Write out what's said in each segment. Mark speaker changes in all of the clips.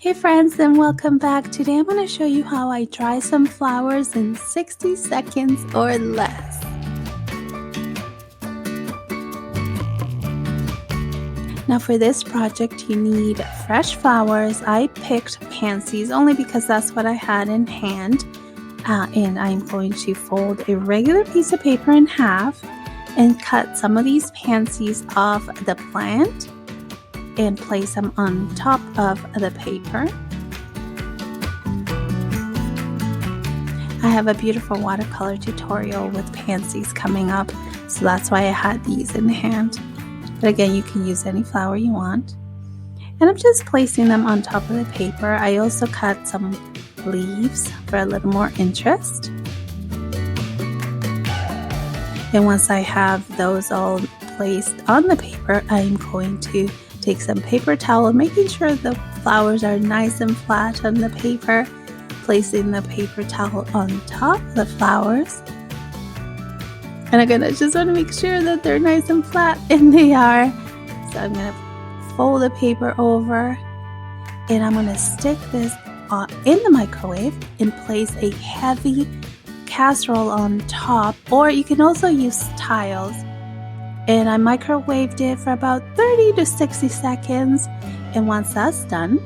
Speaker 1: Hey friends, and welcome back. Today I'm going to show you how I dry some flowers in 60 seconds or less. Now for this project you need fresh flowers. I picked pansies only because that's what I had in hand. And I'm going to fold a regular piece of paper in half and cut some of these pansies off the plant and place them on top of the paper. I have a beautiful watercolor tutorial with pansies coming up, so that's why I had these in hand. But again, you can use any flower you want. And I'm just placing them on top of the paper. I also cut some leaves for a little more interest. And once I have those all placed on the paper, I'm going to take some paper towel, making sure the flowers are nice and flat on the paper, placing the paper towel on top of the flowers. And again, I just want to make sure that they're nice and flat, and they are. So I'm going to fold the paper over, and I'm going to stick this in the microwave and place a heavy casserole on top, or you can also use tiles. And I microwaved it for about 30 to 60 seconds. And once that's done,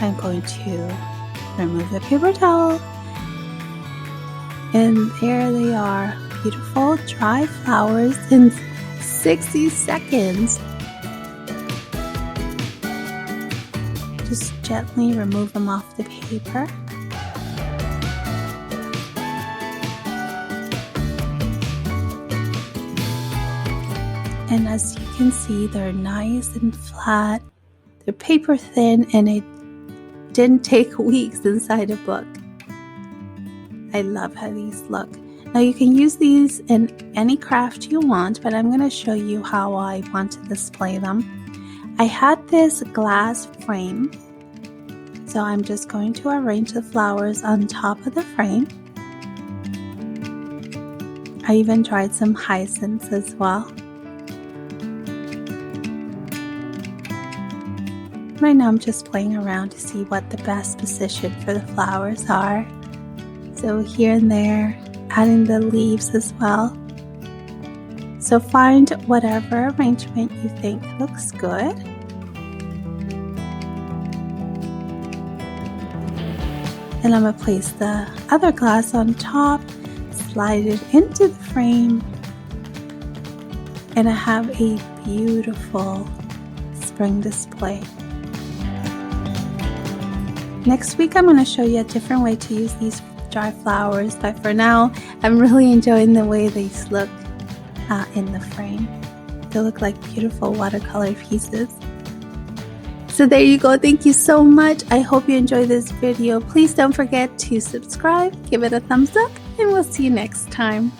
Speaker 1: I'm going to remove the paper towel. And there they are, beautiful dry flowers in 60 seconds. Just gently remove them off the paper. And as you can see, they're nice and flat, they're paper thin, and it didn't take weeks inside a book. I love how these look. Now you can use these in any craft you want, but I'm going to show you how I want to display them. I had this glass frame, so I'm just going to arrange the flowers on top of the frame. I even dried some hyacinths as well. Right now I'm just playing around to see what the best position for the flowers are. So here and there, adding the leaves as well. So find whatever arrangement you think looks good. And I'm going to place the other glass on top, slide it into the frame, and I have a beautiful spring display. Next week I'm going to show you a different way to use these dry flowers, but for now I'm really enjoying the way these look in the frame. They look like beautiful watercolor pieces. So there you go. Thank you so much. I hope you enjoyed this video. Please don't forget to subscribe, give it a thumbs up, and we'll see you next time.